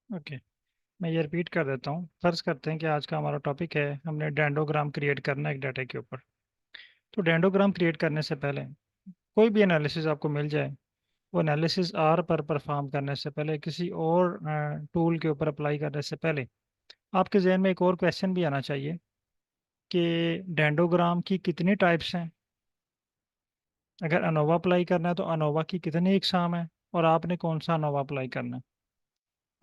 Okay. मैं ये repeat कर देता हूँ। फर्ज करते हैं कि आज का हमारा टॉपिक है, हमने डेंडोग्राम क्रिएट करना है एक डाटा के ऊपर। तो डेंडोग्राम क्रिएट करने से पहले कोई भी एनालिसिस आपको मिल जाए, वो एनालिसिस आर पर परफॉर्म करने से पहले, किसी और टूल के ऊपर अप्लाई करने से पहले, आपके जहन में एक और क्वेश्चन भी आना चाहिए कि डेंडोग्राम की कितनी टाइप्स हैं। अगर अनोवा अप्लाई करना है तो अनोवा की कितनी इकसाम है, और आपने कौन सा अनोवा अप्लाई करना है।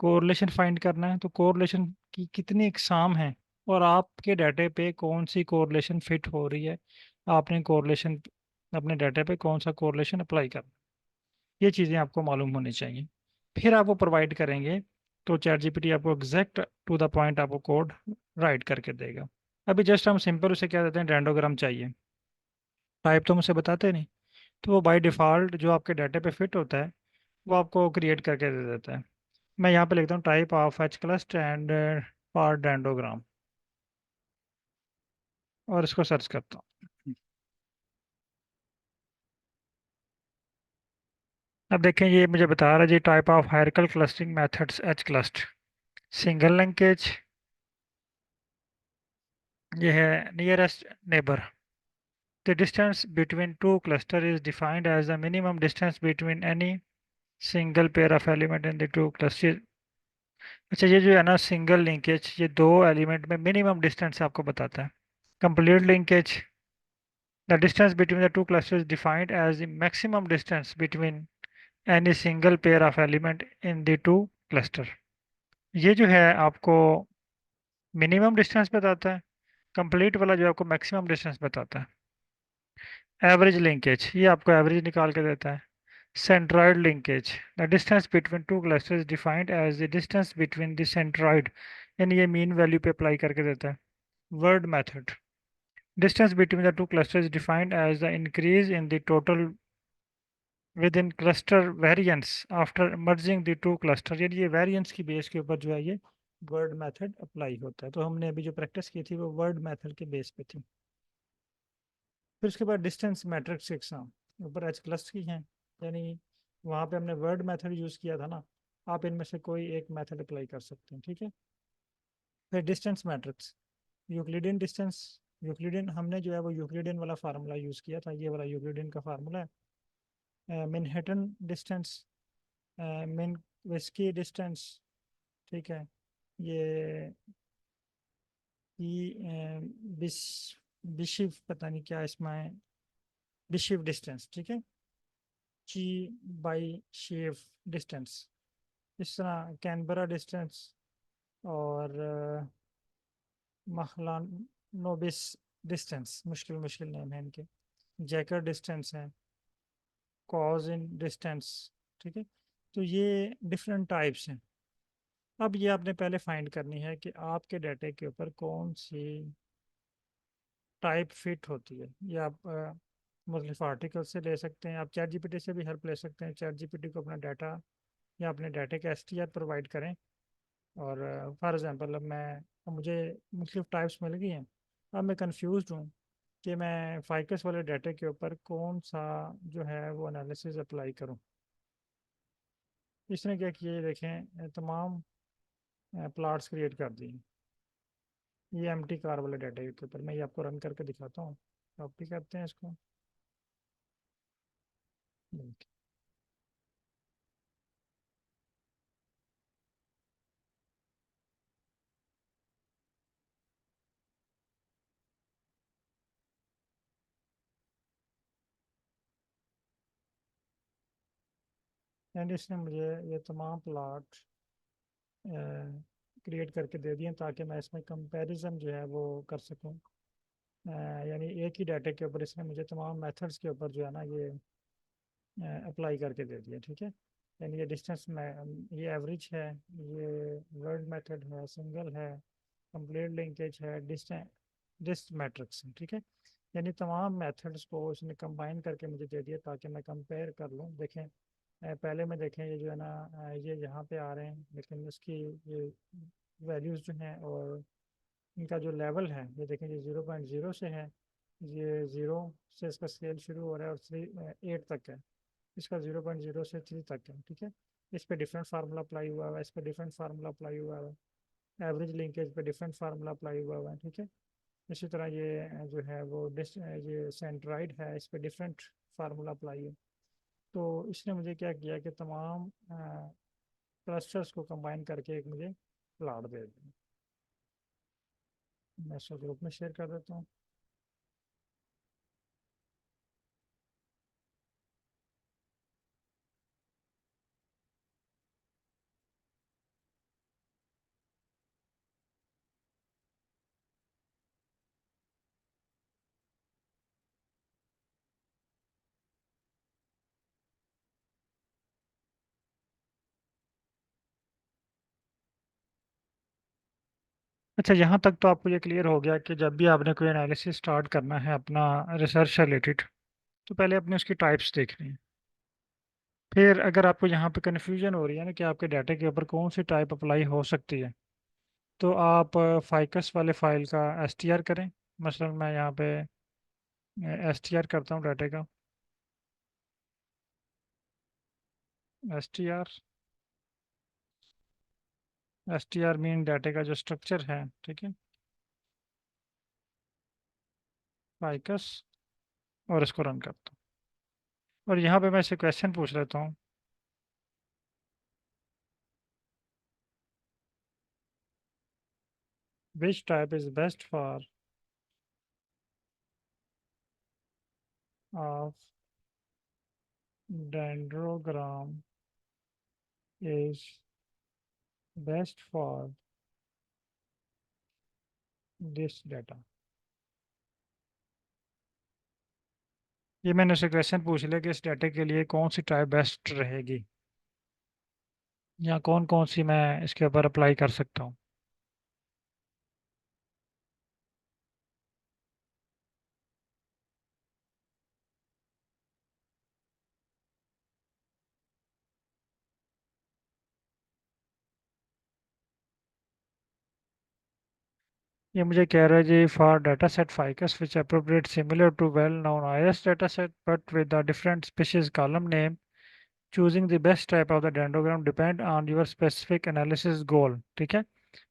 कोरिलेशन फाइंड करना है तो कोरिलेशन की कितनी इकसाम है, और आपके डाटे पे कौन सी कोरिलेशन फिट हो रही है। आपने कोरिलेशन अपने डाटे पे कौन सा कोरिलेशन अप्लाई करना है, ये चीज़ें आपको मालूम होनी चाहिए। फिर आप वो प्रोवाइड करेंगे तो चैट जीपीटी आपको एग्जैक्ट टू द पॉइंट आपको कोड राइट करके देगा। अभी जस्ट हम सिंपल उसे क्या देते हैं, रैंडोग्राम चाहिए, टाइप तो मुझे बताते नहीं। तो वो बाय डिफ़ॉल्ट जो आपके डाटे पे फिट होता है वो आपको क्रिएट करके दे देता है। मैं यहाँ पे लिखता हूँ type of H clust and for dendrogram, और इसको सर्च करता हूँ। अब देखें ये मुझे बता रहा है जी, type of hierarchical clustering methods H clust, single linkage, ये है nearest neighbour. The distance between two cluster is defined as the minimum distance between any single pair of element in the two cluster. अच्छा, ये जो है ना single linkage, ये दो element में मिनिमम डिस्टेंस आपको बताता है। Complete linkage, the distance between the two clusters is defined as the maximum distance between any single pair of element in the two cluster। ये जो है आपको मिनिमम डिस्टेंस बताता है, कंप्लीट वाला जो आपको मैक्सिमम डिस्टेंस बताता है। एवरेज लिंकेज, ये आपको एवरेज निकाल के देता है। Centroid linkage, the distance between two clusters defined as the distance between the centroid, यानी ये मीन वैल्यू पे अप्लाई करके देता है। Ward method, distance between the two clusters is defined as the increase in the total within cluster variance after merging the two cluster, यानी ये variance की base के ऊपर जो है ये वर्ड मेथड अप्लाई होता है। तो हमने अभी जो प्रैक्टिस की थी वो वर्ड मेथड के बेस पे थी। फिर उसके बाद डिस्टेंस मैट्रिक्स एग्जाम ऊपर एच क्लस्ट की है, यानी वहाँ पे हमने वर्ड मेथड यूज़ किया था ना, आप इनमें से कोई एक मेथड अप्लाई कर सकते हैं, ठीक है। फिर distance matrix, Euclidean distance, Euclidean हमने जो है वो यूक्लिडियन वाला फार्मूला यूज़ किया था, ये वाला यूक्लिडियन का फार्मूला है। मैनहट्टन डिस्टेंस, मिनस्की डिस्टेंस, ठीक है। ये बिश बिशिव पता नहीं क्या इसमें है, बिशिव डिस्टेंस, ठीक है। ची बाई शेव डिस्टेंस, इस तरह कैनबरा डिस्टेंस, और महलानोबिस डिस्टेंस, मुश्किल मुश्किल नेम है इनके। जैकर डिस्टेंस है, कॉज इन डिस्टेंस, ठीक है। तो ये डिफरेंट टाइप्स हैं। अब ये आपने पहले फाइंड करनी है कि आपके डाटे के ऊपर कौन सी टाइप फिट होती है। ये आप मुख्तलिफ आर्टिकल से ले सकते हैं, आप चैट जीपीटी से भी हेल्प ले सकते हैं। चैट जीपीटी को अपना डाटा या अपने डाटे का एसटीआर प्रोवाइड करें, और फॉर एग्जांपल अब मुझे मुख्तलिफ टाइप्स मिल गई हैं। अब मैं कंफ्यूज हूँ कि मैं फाइकस वाले डाटे के ऊपर कौन सा जो है वो एनालिसिस अप्लाई करूँ। इसने क्या किया, ये देखें तमाम प्लॉट्स क्रिएट कर दिए। ये एम्प्टी कार वाले डाटा के ऊपर मैं ये आपको रन करके दिखाता हूँ। कॉपी करते हैं इसको। एंड इसने मुझे ये तमाम प्लॉट क्रिएट करके दे दिए ताकि मैं इसमें कंपैरिजन जो है वो कर सकूं। यानी एक ही डाटा के ऊपर इसने मुझे तमाम मेथड्स के ऊपर जो है ना ये अप्लाई करके दे दिया, ठीक है। यानी ये डिस्टेंस में ये एवरेज है, ये वर्ड मेथड है, सिंगल है, कंप्लीट लिंकेज है, डिस्टेंस डिस्ट मैट्रिक्स है, ठीक है। यानी तमाम मेथड्स को इसने कंबाइन करके मुझे दे दिया ताकि मैं कंपेयर कर लूँ। देखें पहले में देखें ये जो है ना ये यहाँ पे आ रहे हैं, लेकिन इसकी ये वैल्यूज़ जो हैं और इनका जो लेवल है, ये देखें ये 0.0 से है, ये 0 से इसका स्केल शुरू हो रहा है और 8 तक है, इसका 0.0 से 3 तक है, ठीक है। इस पे डिफरेंट फार्मूला अप्लाई हुआ हुआ है, इस पे डिफरेंट फार्मूला अप्लाई हुआ हुआ है, एवरेज लिंकेज पे डिफरेंट फार्मूला अप्लाई हुआ हुआ है, ठीक है। इसी तरह ये जो है वो ये सेंट्राइड है, इस पे डिफरेंट फार्मूला अप्लाई है। तो इसने मुझे क्या किया कि तमाम क्लस्टर्स को कंबाइन करके एक मुझे प्लॉट दे दिया। मैं इसको ग्रुप में शेयर कर देता हूँ। अच्छा, यहाँ तक तो आपको ये क्लियर हो गया कि जब भी आपने कोई एनालिसिस स्टार्ट करना है अपना रिसर्च रिलेटेड, तो पहले अपने उसकी टाइप्स देखनी है। फिर अगर आपको यहाँ पे कन्फ्यूजन हो रही है ना कि आपके डाटा के ऊपर कौन सी टाइप अप्लाई हो सकती है, तो आप फाइकस वाले फाइल का एसटीआर करें। मसलन मैं यहाँ पे एसटीआर करता हूँ डाटा का। एसटीआर एसटीआर मीन डाटा का जो स्ट्रक्चर है, ठीक है, फाइकस, और इसको रन करता हूँ। और यहाँ पे मैं इसे क्वेश्चन पूछ लेता हूँ। Which type is best for of dendrogram is best for this data. ये मैंने उसे क्वेश्चन पूछ लिया कि इस डाटा के लिए कौन सी टाइप बेस्ट रहेगी, या कौन कौन सी मैं इसके ऊपर अप्लाई कर सकता हूँ। ये मुझे कह रहा है जी, for data set ficus which appropriate similar to well known IS data set but with the different species column name, choosing the best type of the dendrogram depend on your specific analysis goal, ठीक है।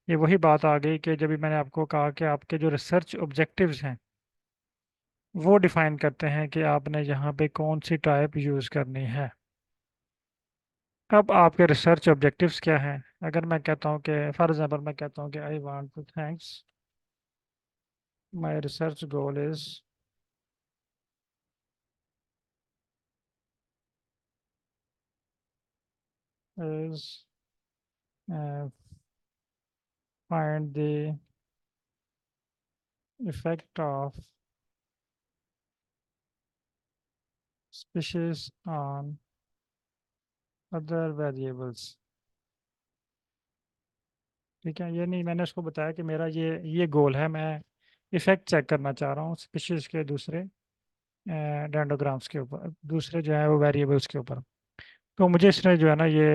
ये वही बात आ गई कि जब भी मैंने आपको कहा कि आपके जो रिसर्च ऑब्जेक्टिव्स हैं वो डिफाइन करते हैं कि आपने यहाँ पे कौन सी टाइप यूज़ करनी है। अब आपके रिसर्च ऑब्जेक्टिव्स क्या हैं? अगर मैं कहता हूँ कि फॉर एग्जांपल मैं कहता हूँ कि I want to thanks, my research goal is find the effect of species on other variables, ठीक है। ये नहीं, मैंने उसको बताया कि मेरा ये गोल है, मैं इफेक्ट चेक करना चाह रहा हूँ स्पीशीज के दूसरे डेंडोग्राम्स के ऊपर, दूसरे जो है वो वेरिएबल्स के ऊपर। तो मुझे इसने जो है ना ये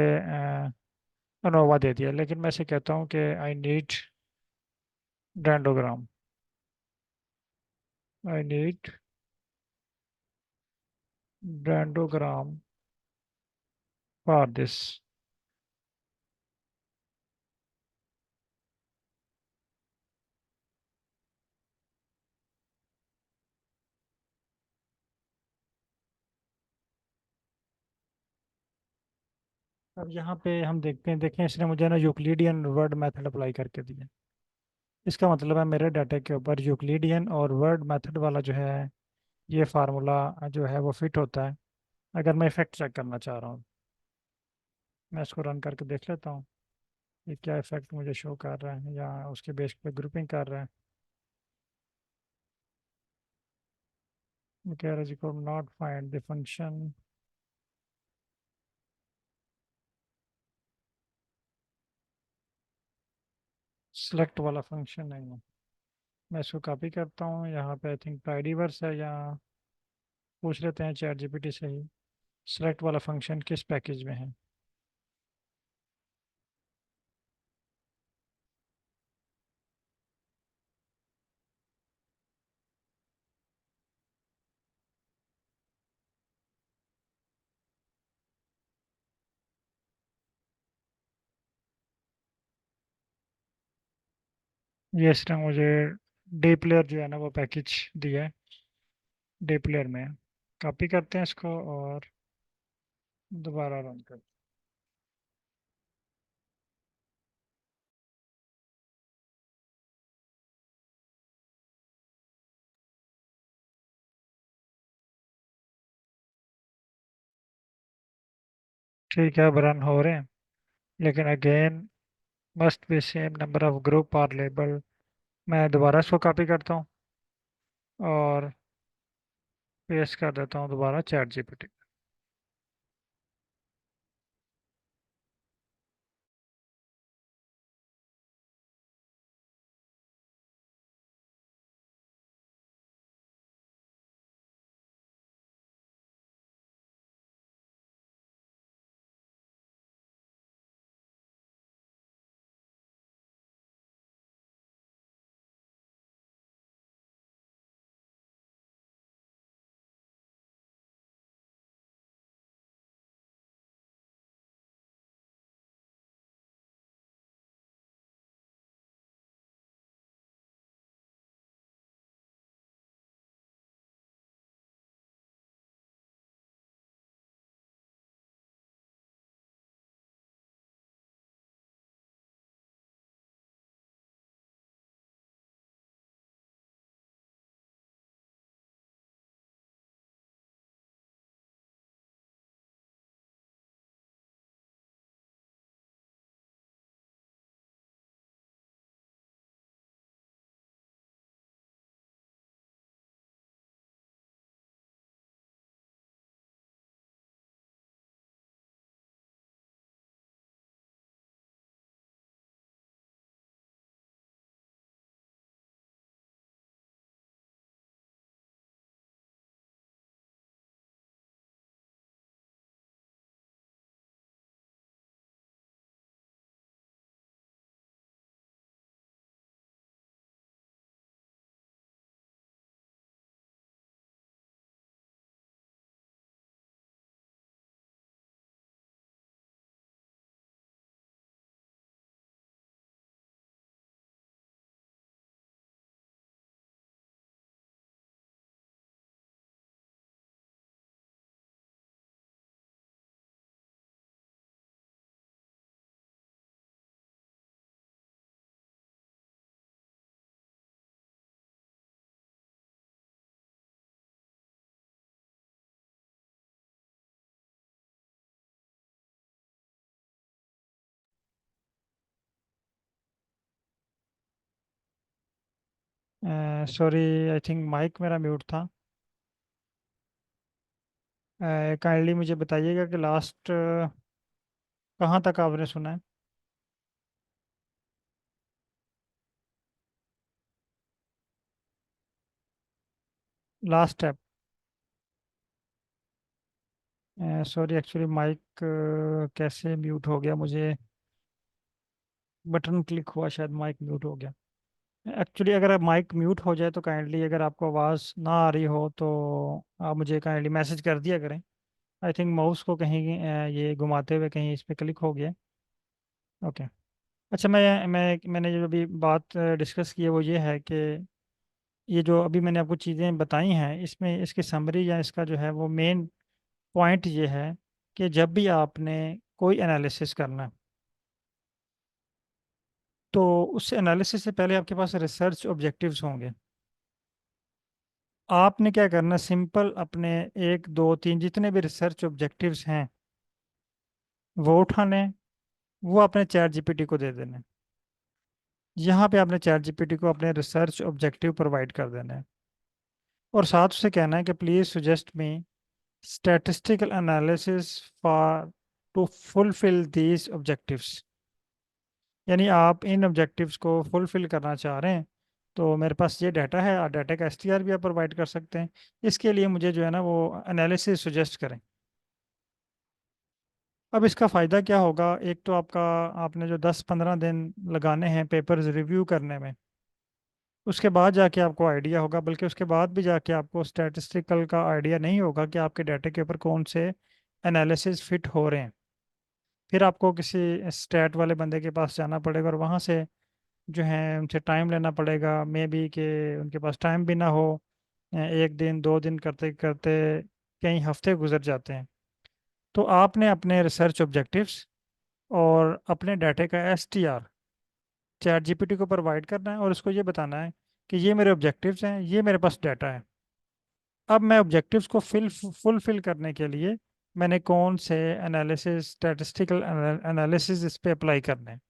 अनोवा दे दिया, लेकिन मैं इसे कहता हूँ कि I need dendrogram, I need dendrogram for this. अब यहाँ पे हम देखते हैं, देखें इसने मुझे ना यूक्लिडियन वर्ड मेथड अप्लाई करके दिया। इसका मतलब है मेरे डाटा के ऊपर यूक्लिडियन और वर्ड मेथड वाला जो है ये फार्मूला जो है वो फिट होता है, अगर मैं इफेक्ट चेक करना चाह रहा हूँ। मैं इसको रन करके देख लेता हूँ ये क्या इफेक्ट मुझे शो कर रहा है या उसके बेस पे ग्रुपिंग कर रहा है। वो कह रहा है जी को not find the function, select वाला फंक्शन नहीं है। मैं इसको कॉपी करता हूँ, यहाँ पे आई थिंक टाइडीवर्स है, या पूछ लेते हैं चैट जीपीटी से ही सेलेक्ट वाला फंक्शन किस पैकेज में है। ये इसने मुझे डे प्लेयर जो है ना वो पैकेज दिया है, डे प्लेयर में। कॉपी करते हैं इसको और दोबारा रन करते हैं। ठीक है, अब रन हो रहे हैं, लेकिन again must be same number of group और लेबल। मैं दोबारा इसको कॉपी करता हूँ और पेस्ट कर देता हूँ दोबारा chat GPT. Sorry, I think mic मेरा म्यूट था। काइंडली मुझे बताइएगा कि लास्ट कहाँ तक आपने सुना है। Last step. Sorry, actually mic कैसे म्यूट हो गया, मुझे बटन क्लिक हुआ, शायद माइक म्यूट हो गया। एक्चुअली अगर माइक म्यूट हो जाए तो काइंडली, अगर आपको आवाज़ ना आ रही हो तो आप मुझे काइंडली मैसेज कर दिया करें। आई थिंक माउस को कहीं ये घुमाते हुए कहीं इस पे क्लिक हो गया। ओके। अच्छा, मैंने जो अभी बात डिस्कस की है वो ये है कि ये जो अभी मैंने आपको चीज़ें बताई हैं, इसमें इसकी समरी या इसका जो है वो मेन पॉइंट ये है कि जब भी आपने कोई एनालिसिस करना है तो उस एनालिसिस से पहले आपके पास रिसर्च ऑब्जेक्टिव्स होंगे। आपने क्या करना, सिंपल अपने एक दो तीन जितने भी रिसर्च ऑब्जेक्टिव्स हैं वो उठाने, वो अपने चैट जीपीटी को दे देने। यहाँ पे आपने चैट जीपीटी को अपने रिसर्च ऑब्जेक्टिव प्रोवाइड कर देने हैं और साथ उसे कहना है कि please suggest me statistical analysis for to fulfill these objectives। यानी आप इन ऑब्जेक्टिव्स को फुलफिल करना चाह रहे हैं तो मेरे पास ये डाटा है, और डाटा का एसटीआर भी आप प्रोवाइड कर सकते हैं। इसके लिए मुझे जो है ना वो एनालिसिस सुजेस्ट करें। अब इसका फ़ायदा क्या होगा, एक तो आपका, आपने जो 10-15 दिन लगाने हैं पेपर्स रिव्यू करने में, उसके बाद जाके आपको आइडिया होगा, बल्कि उसके बाद भी जाके आपको स्टैटिस्टिकल का आइडिया नहीं होगा कि आपके डाटा के ऊपर कौन से एनालिसिस फिट हो रहे हैं। फिर आपको किसी स्टैट वाले बंदे के पास जाना पड़ेगा और वहाँ से जो हैं उनसे टाइम लेना पड़ेगा, मे बी कि उनके पास टाइम भी ना हो। एक दिन 2 दिन करते करते कई हफ्ते गुजर जाते हैं। तो आपने अपने रिसर्च ऑब्जेक्टिव्स और अपने डाटे का एसटीआर चैट जीपीटी को प्रोवाइड करना है, और उसको ये बताना है कि ये मेरे ऑब्जेक्टिव्स हैं, ये मेरे पास डाटा है। अब मैं ऑब्जेक्टिव्स को फुलफिल करने के लिए मैंने कौन से एनालिसिस, स्टैटिस्टिकल एनालिसिस इस पे अप्लाई करने हैं,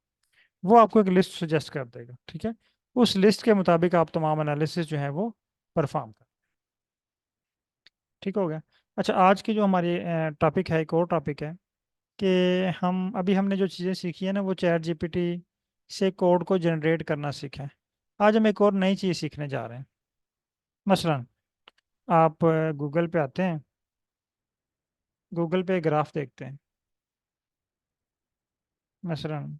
वो आपको एक लिस्ट सजेस्ट कर देगा। ठीक है, उस लिस्ट के मुताबिक आप तमाम एनालिसिस जो है वो परफॉर्म कर। ठीक हो गया। अच्छा, आज की जो हमारी टॉपिक है, एक और टॉपिक है कि हमने जो चीज़ें सीखी है ना, वो चैट जीपीटी से कोड को जनरेट करना सीखा है। आज हम एक और नई चीज़ सीखने जा रहे हैं। मसलन आप गूगल पे आते हैं, गूगल पे ग्राफ देखते हैं। मसलन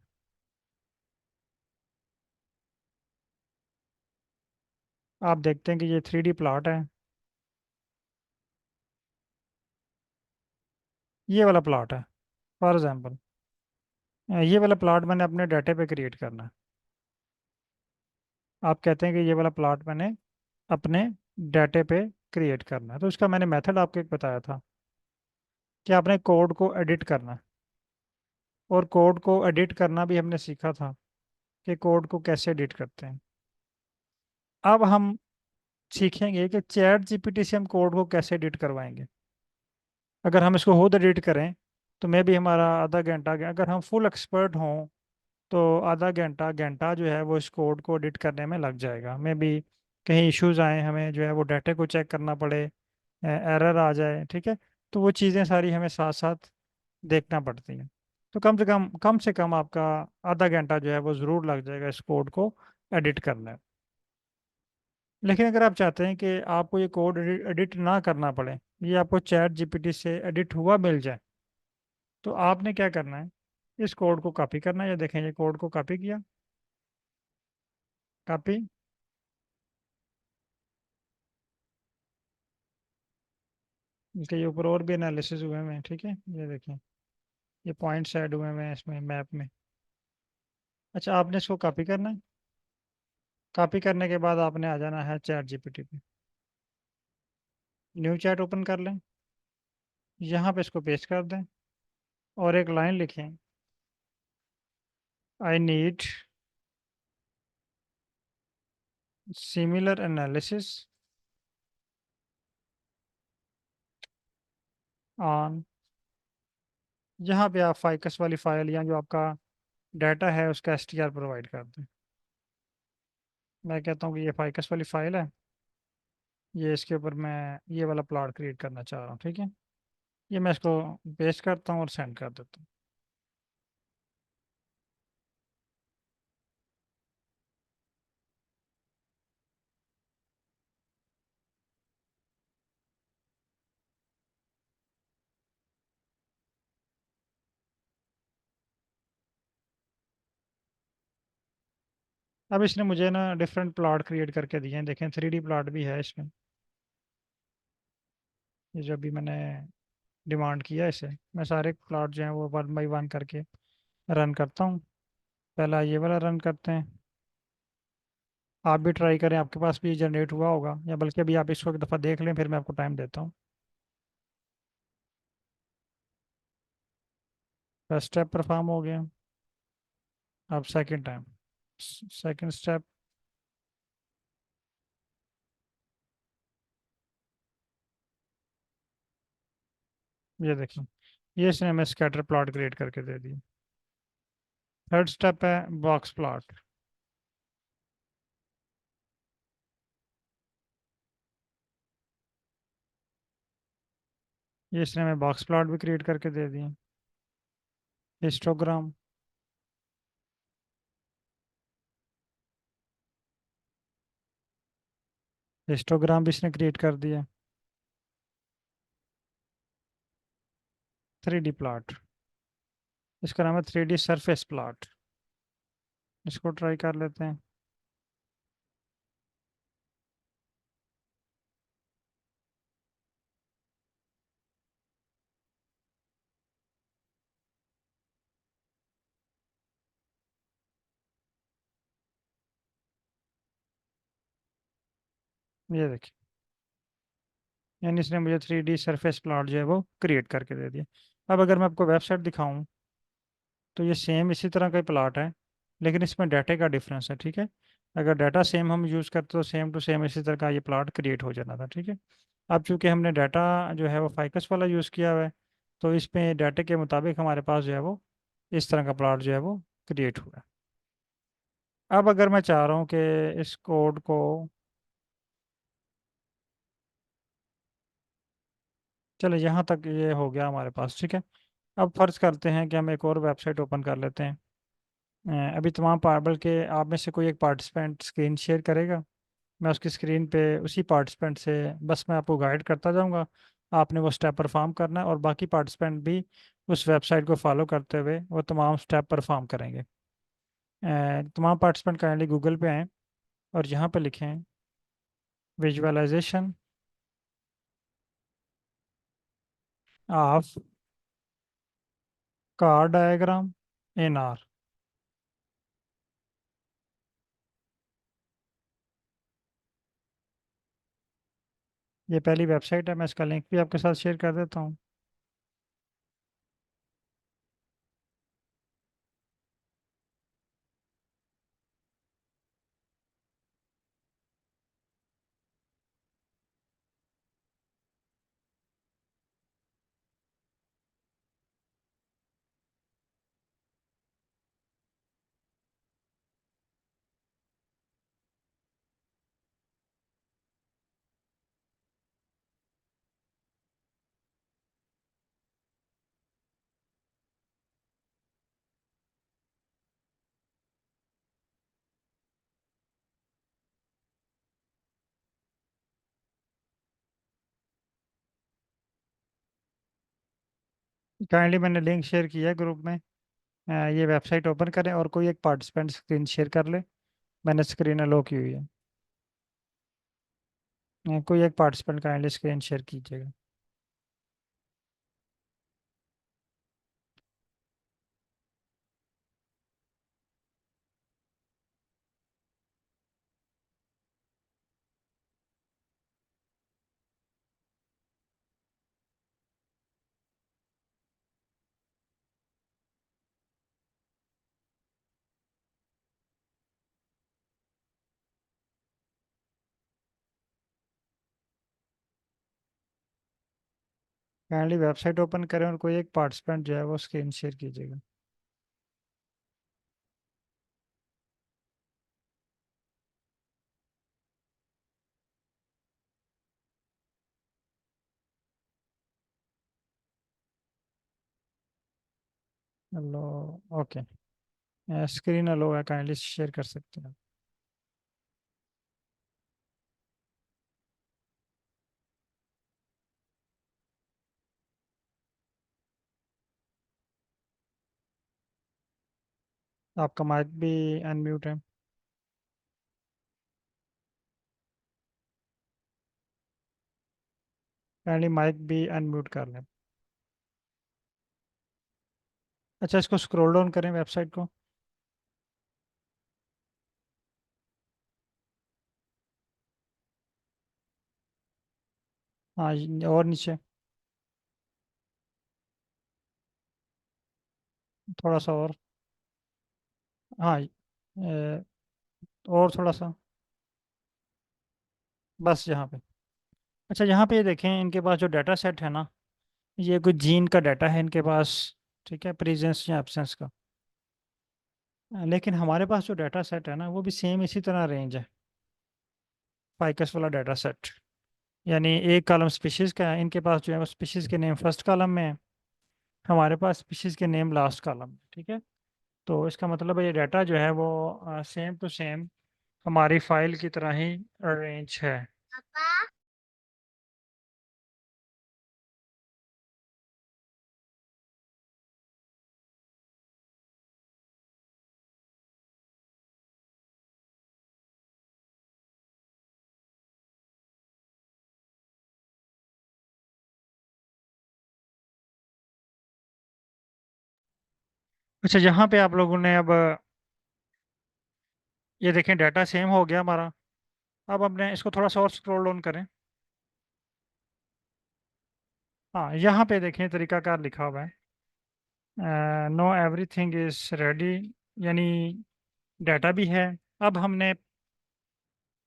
आप देखते हैं कि ये 3D प्लॉट है, ये वाला प्लॉट है। फॉर एग्जांपल ये वाला प्लॉट मैंने अपने डाटे पे क्रिएट करना है। आप कहते हैं कि ये वाला प्लॉट मैंने अपने डाटे पे क्रिएट करना है, तो इसका मैंने मेथड आपको एक बताया था कि आपने कोड को एडिट करना है। और कोड को एडिट करना भी हमने सीखा था कि कोड को कैसे एडिट करते हैं। अब हम सीखेंगे कि चैट जीपीटी से हम कोड को कैसे एडिट करवाएंगे। अगर हम इसको खुद एडिट करें तो मे भी हमारा आधा घंटा, अगर हम फुल एक्सपर्ट हों तो आधा घंटा घंटा जो है वो इस कोड को एडिट करने में लग जाएगा। मे भी कहीं इश्यूज आए, हमें जो है वो डाटा को चेक करना पड़े, एरर आ जाए। ठीक है, तो वो चीज़ें सारी हमें साथ साथ देखना पड़ती हैं। तो कम से कम आपका आधा घंटा जो है वो ज़रूर लग जाएगा इस कोड को एडिट करने में। लेकिन अगर आप चाहते हैं कि आपको ये कोड एडिट ना करना पड़े, ये आपको चैट जीपीटी से एडिट हुआ मिल जाए, तो आपने क्या करना है, इस कोड को कॉपी करना है। ये देखें, ये कोड को कॉपी किया, कॉपी। इसके ऊपर और भी एनालिसिस हुए हुए हैं। ठीक है, ये देखें, ये पॉइंट्स ऐड हुए हुए हैं इसमें मैप में। अच्छा, आपने इसको कॉपी करना है। कॉपी करने के बाद आपने आ जाना है चैट जीपीटी पे। न्यू चैट ओपन कर लें, यहाँ पे इसको पेस्ट कर दें और एक लाइन लिखें, I need similar analysis on. यहाँ पे आप फाइकस वाली फाइल या जो आपका डाटा है उसका एसटीआर प्रोवाइड कर दें। मैं कहता हूँ कि ये फाइकस वाली फाइल है, ये इसके ऊपर मैं ये वाला प्लॉट क्रिएट करना चाह रहा हूँ। ठीक है, ये मैं इसको पेस्ट करता हूँ और सेंड कर देता हूँ। अब इसने मुझे ना डिफरेंट प्लॉट क्रिएट करके दिए हैं। देखें, 3D प्लॉट भी है इसमें। ये जो अभी मैंने डिमांड किया है इसे, मैं सारे प्लॉट जो हैं वो 1 बाय 1 करके रन करता हूँ। पहला ये वाला रन करते हैं। आप भी ट्राई करें, आपके पास भी जनरेट हुआ होगा, या बल्कि अभी आप इसको एक दफ़ा देख लें, फिर मैं आपको टाइम देता हूँ। फर्स्ट स्टेप परफॉर्म हो गया। अब सेकंड टाइम, सेकंड स्टेप। ये देखिए, ये इसने हमें स्कैटर प्लॉट क्रिएट करके दे दिया। थर्ड स्टेप है बॉक्स प्लॉट। ये इसने हमें बॉक्स प्लॉट भी क्रिएट करके दे दिए। हिस्टोग्राम, हिस्टोग्राम भी इसने क्रिएट कर दिया। 3D प्लॉट, इसका नाम है 3D सरफेस प्लॉट। इसको ट्राई कर लेते हैं। ये देखिए, यानी इसने मुझे 3D सरफेस प्लॉट जो है वो क्रिएट करके दे दिया। अब अगर मैं आपको वेबसाइट दिखाऊं, तो ये सेम इसी तरह का ही प्लॉट है, लेकिन इसमें डाटे का डिफरेंस है, ठीक है। अगर डाटा सेम हम यूज़ करते तो सेम टू सेम इसी तरह का ये प्लॉट क्रिएट हो जाना था, ठीक है। अब चूंकि हमने डाटा जो है वो फाइकस वाला यूज़ किया हुआ है, तो इसमें डाटे के मुताबिक हमारे पास जो है वो इस तरह का प्लॉट जो है वो क्रिएट हुआ है। अब अगर मैं चाह रहा हूँ कि इस कोड को, चलो यहाँ तक ये हो गया हमारे पास, ठीक है। अब फर्ज करते हैं कि हम एक और वेबसाइट ओपन कर लेते हैं। अभी तमाम बल्कि आप में से कोई एक पार्टिसिपेंट स्क्रीन शेयर करेगा, मैं उसकी स्क्रीन पे उसी पार्टिसिपेंट से बस मैं आपको गाइड करता जाऊंगा। आपने वो स्टेप परफॉर्म करना है, और बाकी पार्टिसिपेंट भी उस वेबसाइट को फॉलो करते हुए वो तमाम स्टेप परफॉर्म करेंगे। तमाम पार्टिसिपेंट काइंडली गूगल पे आएँ और यहाँ पे लिखें visualisation of car diagram in R. ये पहली वेबसाइट है, मैं इसका लिंक भी आपके साथ शेयर कर देता हूँ। काइंडली मैंने लिंक शेयर किया है ग्रुप में। ये वेबसाइट ओपन करें और कोई एक पार्टिसिपेंट स्क्रीन शेयर कर ले। मैंने स्क्रीन अलो की हुई है। कोई एक पार्टिसिपेंट काइंडली स्क्रीन शेयर कीजिएगा। काइंडली वेबसाइट ओपन करें और कोई एक पार्टिसिपेंट जो है वो स्क्रीन शेयर कीजिएगा। हेलो। ओके। स्क्रीन अलो है, काइंडली शेयर कर सकते हैं। आपका माइक भी अनम्यूट है। काइंडली माइक भी अनम्यूट कर लें। अच्छा, इसको स्क्रॉल डाउन करें वेबसाइट को। हाँ, और नीचे थोड़ा सा और। हाँ, और थोड़ा सा। बस यहाँ पे। अच्छा, यहाँ पे ये देखें, इनके पास जो डाटा सेट है ना, ये कुछ जीन का डाटा है इनके पास, ठीक है, प्रेजेंस या एब्सेंस का। लेकिन हमारे पास जो डाटा सेट है ना, वो भी सेम इसी तरह रेंज है, फाइकस वाला डाटा सेट। यानी एक कॉलम स्पीशीज़ का है, इनके पास जो है वो स्पीशीज़ के नेम फर्स्ट कॉलम में है, हमारे पास स्पीशीज़ के नेम लास्ट कॉलम में, ठीक है। तो इसका मतलब है ये डाटा जो है वो सेम टू सेम हमारी फाइल की तरह ही अरेंज है। अच्छा, यहाँ पे आप लोगों ने अब ये देखें, डाटा सेम हो गया हमारा। अब हमने इसको थोड़ा सा और स्क्रॉल डाउन करें। हाँ, यहाँ पे देखें तरीकाकार लिखा हुआ है, नो एवरीथिंग इज रेडी, यानी डाटा भी है। अब हमने,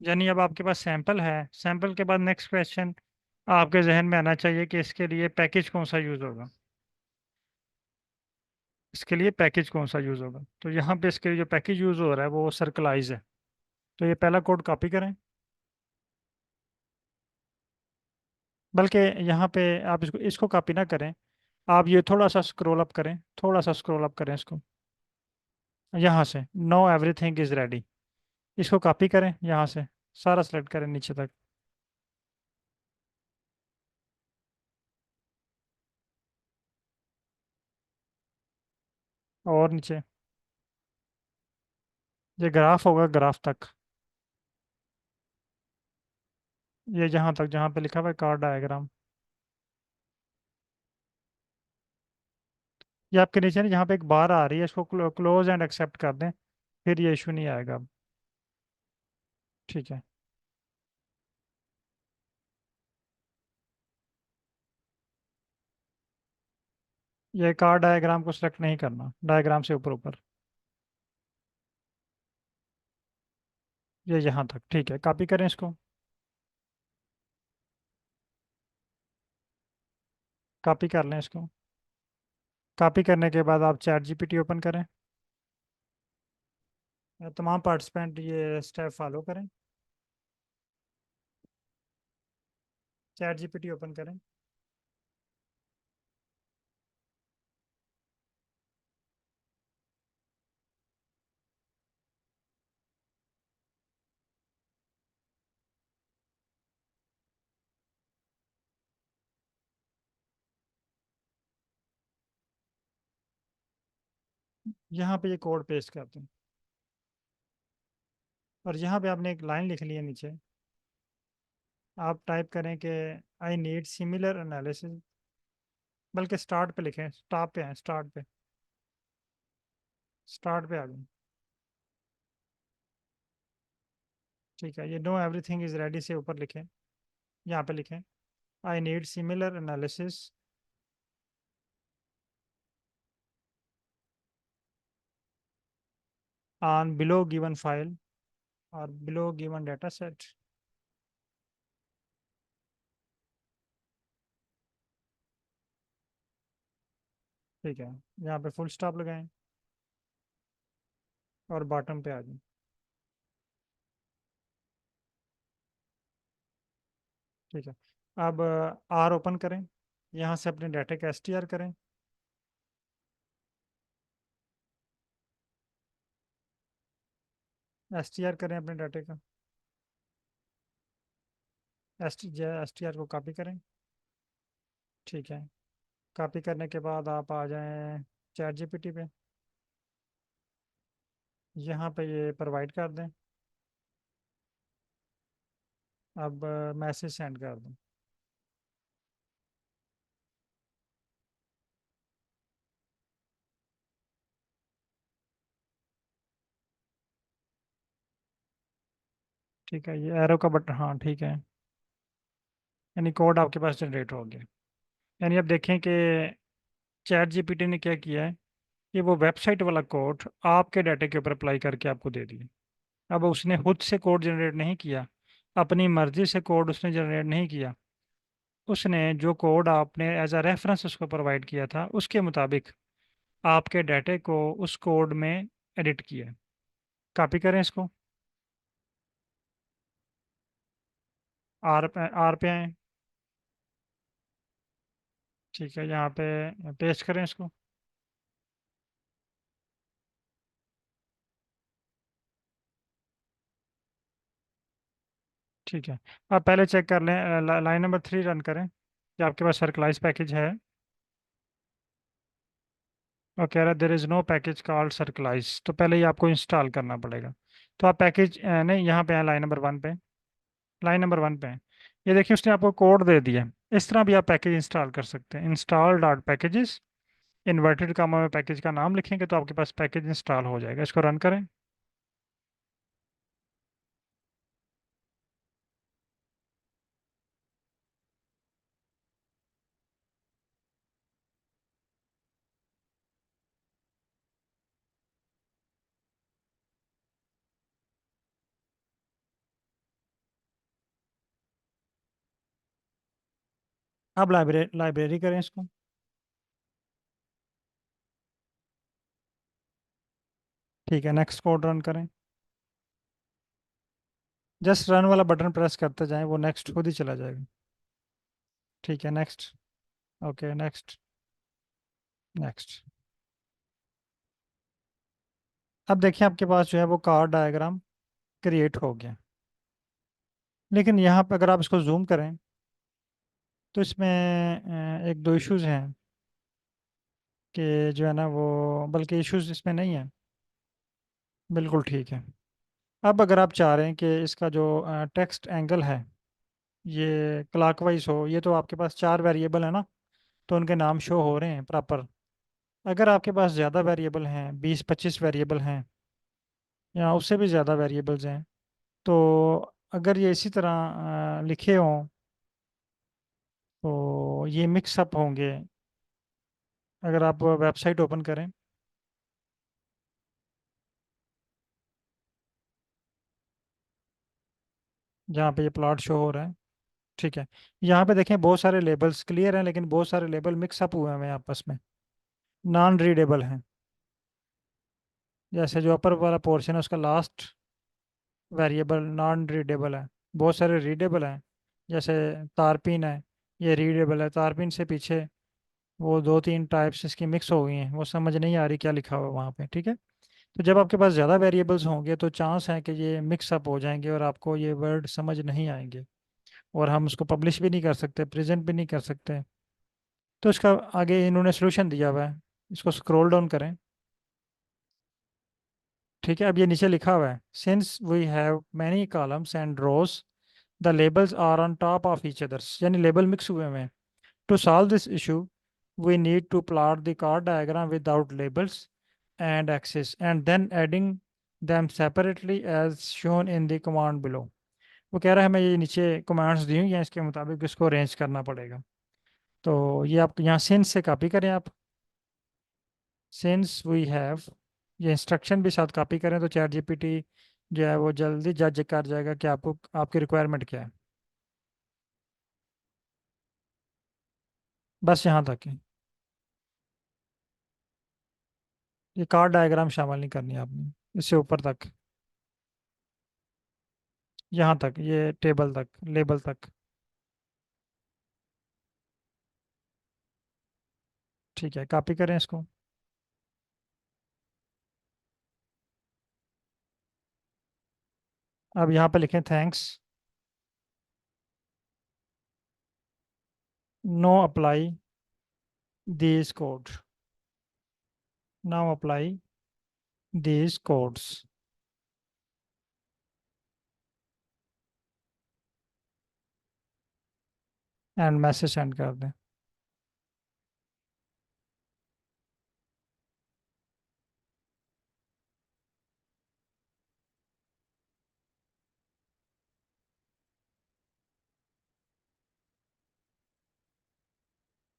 यानी अब आपके पास सैंपल है, सैंपल के बाद नेक्स्ट क्वेश्चन आपके जहन में आना चाहिए कि इसके लिए पैकेज कौन सा यूज़ होगा। इसके लिए पैकेज कौन सा यूज़ होगा, तो यहाँ पे इसके लिए जो पैकेज यूज़ हो रहा है वो सर्कलाइज है। तो ये पहला कोड कॉपी करें, बल्कि यहाँ पे आप इसको इसको कॉपी ना करें, आप ये थोड़ा सा स्क्रॉल अप करें, थोड़ा सा स्क्रॉल अप करें इसको, यहाँ से नो एवरीथिंग इज रेडी, इसको कॉपी करें यहाँ से, सारा सेलेक्ट करें नीचे तक। और नीचे ये ग्राफ होगा, ग्राफ तक, ये जहाँ तक जहाँ पे लिखा हुआ है कार डायग्राम, ये आपके नीचे ना जहाँ पे एक बार आ रही है, इसको क्लोज एंड एक्सेप्ट कर दें, फिर ये इशू नहीं आएगा अब। ठीक है। ये कार डायग्राम को सिलेक्ट नहीं करना, डायग्राम से ऊपर ऊपर, ये यहाँ तक, ठीक है, कॉपी करें इसको। कॉपी कर लें इसको। कॉपी करने के बाद आप चैट जीपीटी ओपन करें, तमाम पार्टिसिपेंट ये स्टेप फॉलो करें। चैट जीपीटी ओपन करें। यहाँ पे ये कोड पेस्ट करते हैं, और यहाँ पे आपने एक लाइन लिख ली है नीचे, आप टाइप करें कि आई नीड सिमिलर एनालिसिस, बल्कि स्टार्ट पे लिखें, स्टॉप पे हैं, स्टार्ट पे, स्टार्ट पे आ गए। ठीक है, ये नो एवरीथिंग इज रेडी से ऊपर लिखें, यहाँ पे लिखें I need similar analysis on below given file और बिलो गिवन डाटा सेट। ठीक है, यहाँ पे फुल स्टॉप लगाएं और बॉटम पे आ जाएं। ठीक है, अब आर ओपन करें, यहाँ से अपने डाटा का एसटीआर करें। एसटीआर करें अपने डाटे का, एसटीआर को कॉपी करें। ठीक है, कॉपी करने के बाद आप आ जाएं चैट जीपीटी पे, यहाँ पे ये प्रोवाइड कर दें। अब मैसेज सेंड कर दें। ठीक है, ये एरो का बटन, हाँ ठीक है, यानी कोड आपके पास जनरेट हो गया। यानी अब देखें कि चैट जीपीटी ने क्या किया है, कि वो वेबसाइट वाला कोड आपके डाटे के ऊपर अप्लाई करके आपको दे दिया। अब उसने खुद से कोड जनरेट नहीं किया, अपनी मर्जी से कोड उसने जनरेट नहीं किया, उसने जो कोड आपने एज अ रेफरेंस उसको प्रोवाइड किया था उसके मुताबिक आपके डाटे को उस कोड में एडिट किया है। कॉपी करें इसको, आर पे आए। ठीक है, यहाँ पे पेस्ट करें इसको। ठीक है, अब पहले चेक कर लें, लाइन नंबर 3 रन करें कि आपके पास सर्कलाइज पैकेज है। और कह रहा है there is no package called circlize, तो पहले ही आपको इंस्टॉल करना पड़ेगा। तो आप पैकेज नहीं, यहाँ पे है लाइन नंबर 1 पे, लाइन नंबर 1 पे है। ये देखिए उसने आपको कोड दे दिया, इस तरह भी आप पैकेज इंस्टॉल कर सकते हैं, install dot packages, inverted comma में पैकेज का नाम लिखेंगे तो आपके पास पैकेज इंस्टॉल हो जाएगा। इसको रन करें। अब लाइब्रेरी लाइब्रेरी करें इसको। ठीक है, नेक्स्ट कोड रन करें। जस्ट रन वाला बटन प्रेस करते जाएं, वो नेक्स्ट खुद ही चला जाएगा। ठीक है, नेक्स्ट। Okay, next. नेक्स्ट। अब देखिए आपके पास जो है वो कार डायग्राम क्रिएट हो गया। लेकिन यहाँ पे अगर आप इसको जूम करें तो इसमें एक दो इश्यूज हैं कि जो है ना वो, बल्कि इश्यूज इसमें नहीं है। बिल्कुल ठीक है। अब अगर आप चाह रहे हैं कि इसका जो टेक्स्ट एंगल है ये क्लॉकवाइज हो, ये तो आपके पास चार वेरिएबल है ना, तो उनके नाम शो हो रहे हैं प्रॉपर। अगर आपके पास ज़्यादा वेरिएबल हैं, 20-25 वेरिएबल हैं या उससे भी ज़्यादा वेरिएबल्स हैं, तो अगर ये इसी तरह लिखे हों तो ये मिक्सअप होंगे। अगर आप वेबसाइट ओपन करें, जहाँ पे ये प्लॉट शो हो रहा है, ठीक है, यहाँ पे देखें बहुत सारे लेबल्स क्लियर हैं, लेकिन बहुत सारे लेबल मिक्सअप हुए हैं आपस में, नॉन रीडेबल हैं। जैसे जो अपर वाला पोर्शन है उसका लास्ट वेरिएबल नॉन रीडेबल है, बहुत सारे रीडेबल हैं। जैसे तारपीन है, ये रीडेबल है। तारपीन से पीछे वो दो तीन टाइप्स इसकी मिक्स हो गई हैं, वो समझ नहीं आ रही क्या लिखा हुआ है वहाँ पे। ठीक है, तो जब आपके पास ज़्यादा वेरिएबल्स होंगे तो चांस है कि ये मिक्सअप हो जाएंगे और आपको ये वर्ड समझ नहीं आएंगे, और हम उसको पब्लिश भी नहीं कर सकते, प्रेजेंट भी नहीं कर सकते। तो इसका आगे इन्होंने सोल्यूशन दिया हुआ है, इसको स्क्रॉल डाउन करें। ठीक है, अब ये नीचे लिखा हुआ है, since we have many columns and rows the labels are on top of each others, यानी लेबल मिक्स हुए हुए हैं। To solve this issue we need to plot the card diagram without labels and axes and then adding them separately as shown in the command below। वो कह रहा है हमें ये नीचे कमांड्स दी हुई हैं, इसके मुताबिक इसको अरेंज करना पड़ेगा। तो ये आप यहाँ सिंस से कॉपी करें आप, सिंस वी हैव, ये इंस्ट्रक्शन भी साथ कॉपी करें तो चैट जीपीटी जो है वो जल्दी जज कर जाएगा कि आपको आपकी रिक्वायरमेंट क्या है। बस यहाँ तक है। ये कार्ड डायग्राम शामिल नहीं करनी आपने, इससे ऊपर तक, यहाँ तक, ये टेबल तक, लेबल तक। ठीक है, कॉपी करें इसको। अब यहाँ पे लिखें thanks, know apply this code, now apply this codes and message send कर दें।